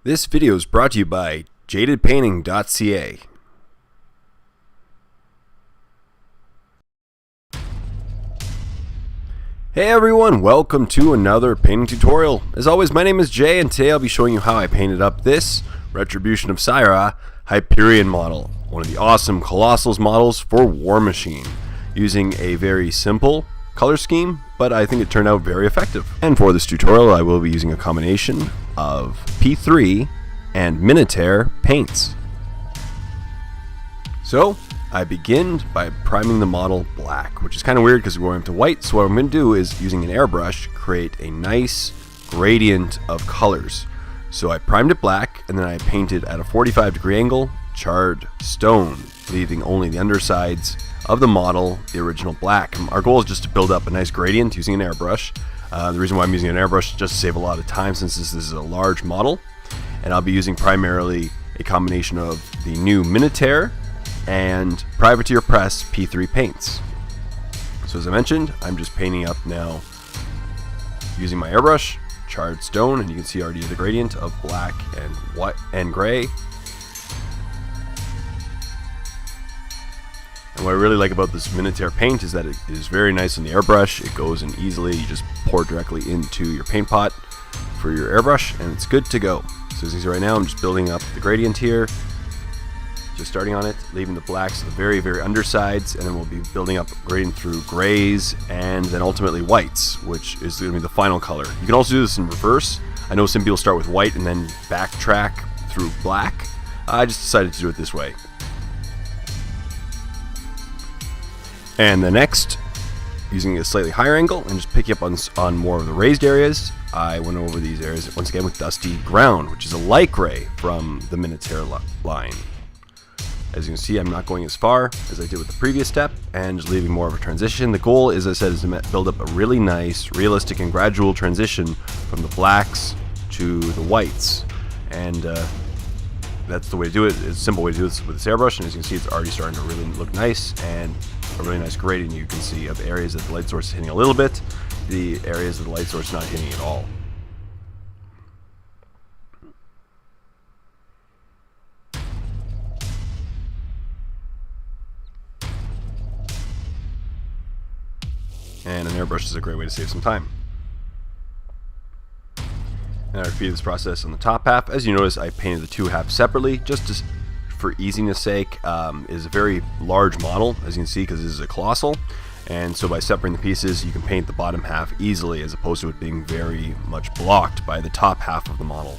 This video is brought to you by jadedpainting.ca. Hey everyone, welcome to another painting tutorial. As always, my name is Jay, and today I'll be showing you how I painted up this Retribution of Scyrah Hyperion model, one of the awesome Colossal Models for Warmachine, using a very simple color scheme, but I think it turned out very effective. And for this tutorial, I will be using a combination of P3 and Minitaire paints. So I begin by priming the model black, which is kind of weird because we're going up to white. So what I'm going to do is, using an airbrush, create a nice gradient of colors. So I primed it black, and then I painted at a 45-degree angle charred stone, leaving only the undersides of the model the original black. Our goal is just to build up a nice gradient using an airbrush. The reason why I'm using an airbrush is just to save a lot of time, since this is a large model, and I'll be using primarily a combination of the new Minitaire and Privateer Press P3 paints. So as I mentioned, I'm just painting up now using my airbrush, charred stone, and you can see already the gradient of black and white and gray. And what I really like about this Minitaire paint is that it is very nice on the airbrush. It goes in easily. You just pour directly into your paint pot for your airbrush, and it's good to go. So as you see right now, I'm just building up the gradient here, just starting on it, leaving the blacks to the very undersides, and then we'll be building up gradient through grays and then ultimately whites, which is going to be the final color. You can also do this in reverse. I know some people start with white and then backtrack through black. I just decided to do it this way. And the next, using a slightly higher angle and just picking up on more of the raised areas, I went over these areas once again with Dusty Ground, which is a light gray from the Minitaire line. As you can see, I'm not going as far as I did with the previous step, and just leaving more of a transition. The goal, as I said, is to build up a really nice, realistic, and gradual transition from the blacks to the whites. And that's the way to do it. It's a simple way to do this with this airbrush, and as you can see, it's already starting to really look nice, and a really nice gradient you can see of areas that the light source is hitting a little bit, the areas that the light source is not hitting at all. And an airbrush is a great way to save some time. And I repeated this process on the top half. As you notice, I painted the two halves separately, just for easiness sake. Is a very large model, as you can see, because this is a Colossal, and so by separating the pieces, you can paint the bottom half easily, as opposed to it being very much blocked by the top half of the model.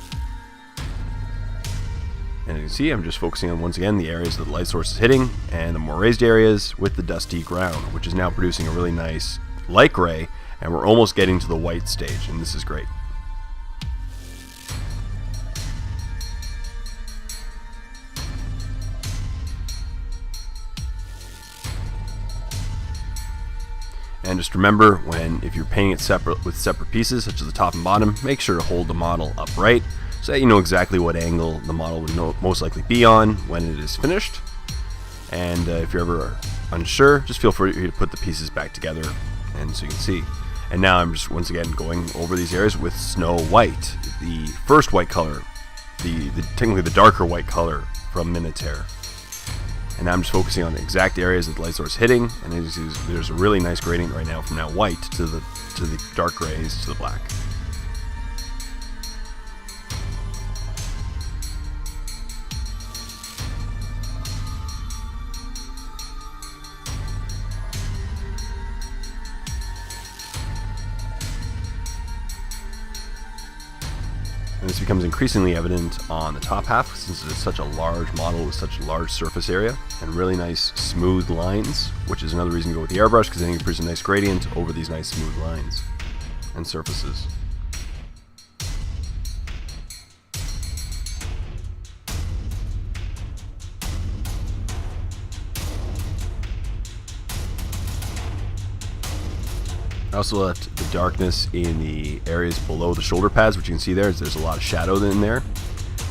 And as you can see, I'm just focusing on, once again, the areas that the light source is hitting, and the more raised areas with the Dusty Ground, which is now producing a really nice light gray, and we're almost getting to the white stage, and this is great. And just remember, if you're painting it with separate pieces, such as the top and bottom, make sure to hold the model upright so that you know exactly what angle the model would most likely be on when it is finished. And if you're ever unsure, just feel free to put the pieces back together, and so you can see. And now I'm just once again going over these areas with Snow White, the first white color, technically the darker white color from Minitaire. And now I'm just focusing on the exact areas that the light source is hitting, and as you see, there's a really nice gradient right now from now white to the dark grays to the black. And this becomes increasingly evident on the top half, since it is such a large model with such a large surface area and really nice smooth lines, which is another reason to go with the airbrush, because then you can produce a nice gradient over these nice smooth lines and surfaces. I also left the darkness in the areas below the shoulder pads, which you can see there's a lot of shadow in there,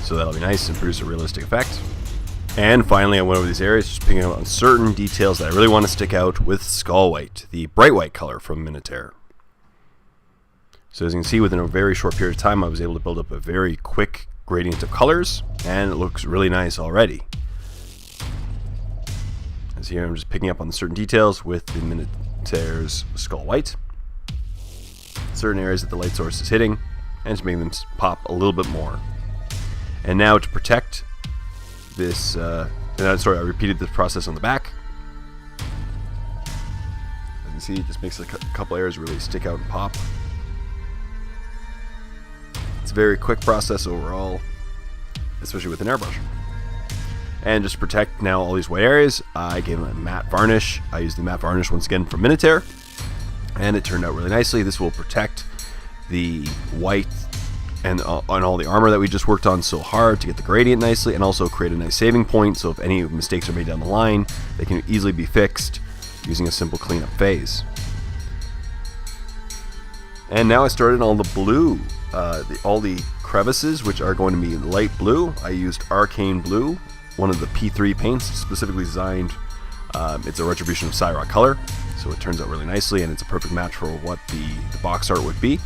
so that'll be nice and produce a realistic effect. And finally, I went over these areas, just picking out on certain details that I really want to stick out with Skull White, the bright white color from Minitaire. So as you can see, within a very short period of time, I was able to build up a very quick gradient of colors, and it looks really nice already. As here I'm just picking up on certain details with the Minitaire's skull white. Certain areas that the light source is hitting, and just making them pop a little bit more. And now to protect this, I repeated this process on the back. As you can see, it just makes a couple areas really stick out and pop. It's a very quick process overall, especially with an airbrush. And just to protect now all these white areas, I gave them a matte varnish. I used the matte varnish once again from Minitaire, and it turned out really nicely. This will protect the white and on all the armor that we just worked on so hard to get the gradient nicely, and also create a nice saving point, so if any mistakes are made down the line, they can easily be fixed using a simple cleanup phase. And now I started on the blue, all the crevices, which are going to be light blue. I used Arcane Blue, one of the P3 paints, specifically designed. It's a Retribution of Scyrah color, so it turns out really nicely, and it's a perfect match for what the box art would be.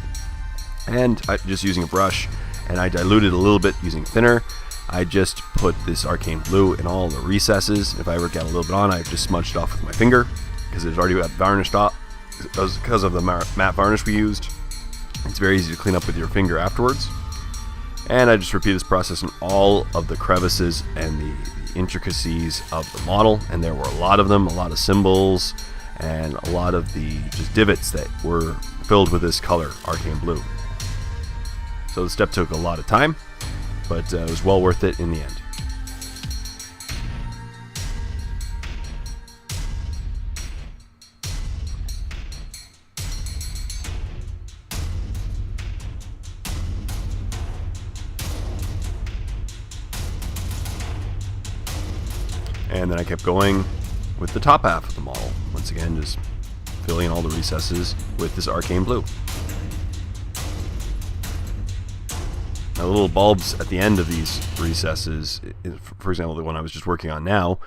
And just using a brush, and I diluted a little bit using thinner. I just put this Arcane Blue in all the recesses. If I ever get a little bit on, I just smudged it off with my finger, because it's already got varnished off. Because of the matte varnish we used, it's very easy to clean up with your finger afterwards. And I just repeat this process in all of the crevices and the intricacies of the model, and there were a lot of them, a lot of symbols, and a lot of the just divots that were filled with this color, Arcane Blue. So the step took a lot of time, but it was well worth it in the end. And then I kept going with the top half of the model. Once again, just filling in all the recesses with this Arcane Blue. Now, the little bulbs at the end of these recesses, for example, the one I was just working on now,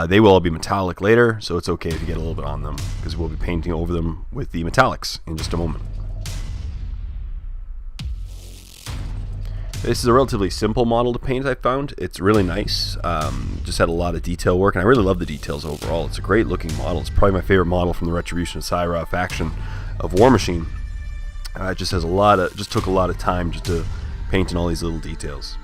they will all be metallic later, so it's okay if you get a little bit on them, because we'll be painting over them with the metallics in just a moment. This is a relatively simple model to paint, I found. It's really nice. Just had a lot of detail work, and I really love the details overall. It's a great looking model. It's probably my favorite model from the Retribution of Scyrah faction of Warmachine. It just has just took a lot of time just to paint in all these little details.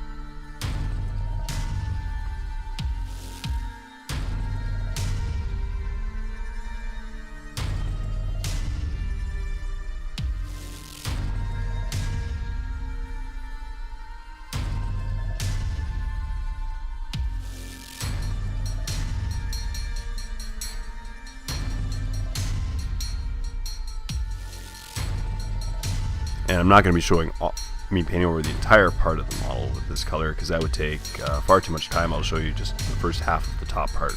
And I'm not going to be showing me painting over the entire part of the model with this color, because that would take far too much time. I'll show you just the first half of the top part.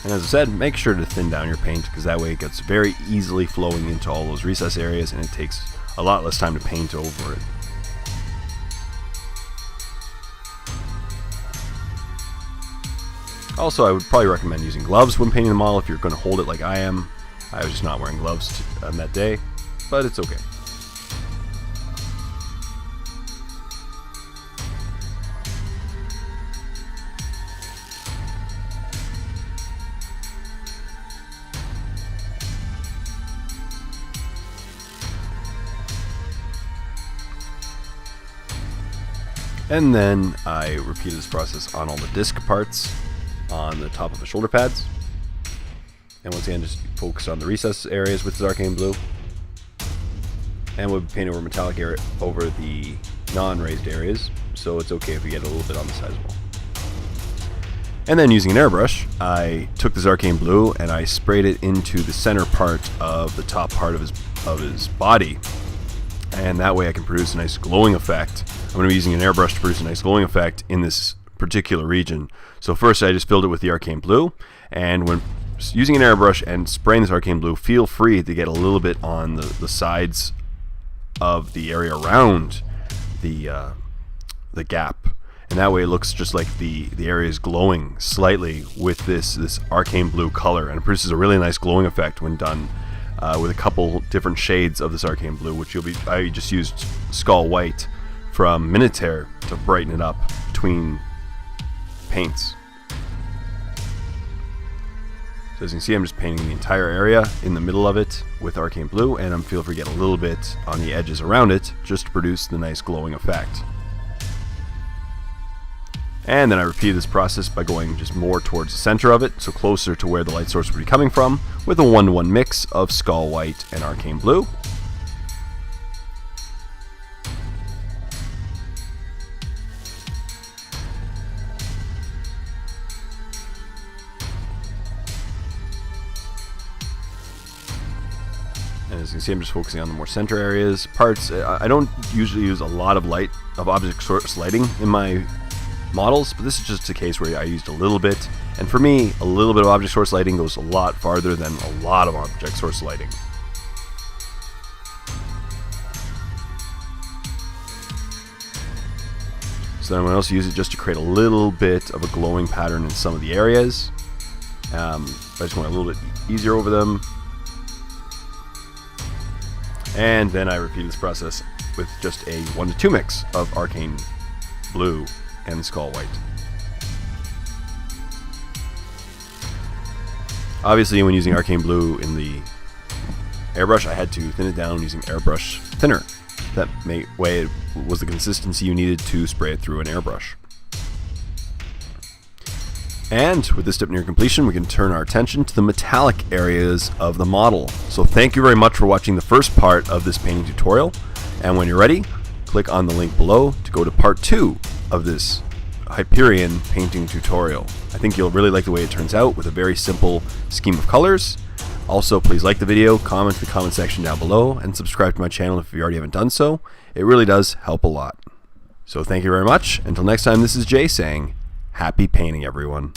And as I said, make sure to thin down your paint, because that way it gets very easily flowing into all those recess areas, and it takes a lot less time to paint over it. Also, I would probably recommend using gloves when painting the model if you're going to hold it like I am. I was just not wearing gloves on that day, but it's okay. And then I repeated this process on all the disc parts on the top of the shoulder pads. And once again, just focus on the recess areas with this Arcane Blue. And we'll paint over metallic area over the non-raised areas, so it's okay if we get a little bit on the side as well. And then using an airbrush, I took this Arcane Blue and I sprayed it into the center part of the top part of his body. And that way I can produce a nice glowing effect. I'm going to be using an airbrush to produce a nice glowing effect in this particular region. So first I just filled it with the Arcane Blue, and when using an airbrush and spraying this Arcane Blue, feel free to get a little bit on the sides of the area around the gap, and that way it looks just like the area is glowing slightly with this arcane blue color, and it produces a really nice glowing effect when done with a couple different shades of this arcane blue, which I just used Skull White from Minitaire to brighten it up between paints. So as you can see, I'm just painting the entire area in the middle of it with arcane blue, and I'm feel free to get a little bit on the edges around it just to produce the nice glowing effect. And then I repeat this process by going just more towards the center of it, so closer to where the light source would be coming from, with a 1-to-1 mix of Skull White and arcane blue. And as you can see, I'm just focusing on the more center areas. Parts, I don't usually use a lot of object source lighting in my models, but this is just a case where I used a little bit. And for me, a little bit of object source lighting goes a lot farther than a lot of object source lighting. So then I'm going to also use it just to create a little bit of a glowing pattern in some of the areas. I just want a little bit easier over them. And then I repeat this process with just a 1-to-2 mix of arcane blue and Skull White. Obviously, when using arcane blue in the airbrush, I had to thin it down using airbrush thinner. That way it was the consistency you needed to spray it through an airbrush. And with this step near completion, we can turn our attention to the metallic areas of the model. So thank you very much for watching the first part of this painting tutorial. And when you're ready, click on the link below to go to part 2 of this Hyperion painting tutorial. I think you'll really like the way it turns out with a very simple scheme of colors. Also, please like the video, comment in the comment section down below, and subscribe to my channel if you already haven't done so. It really does help a lot. So thank you very much. Until next time, this is Jay saying, happy painting, everyone.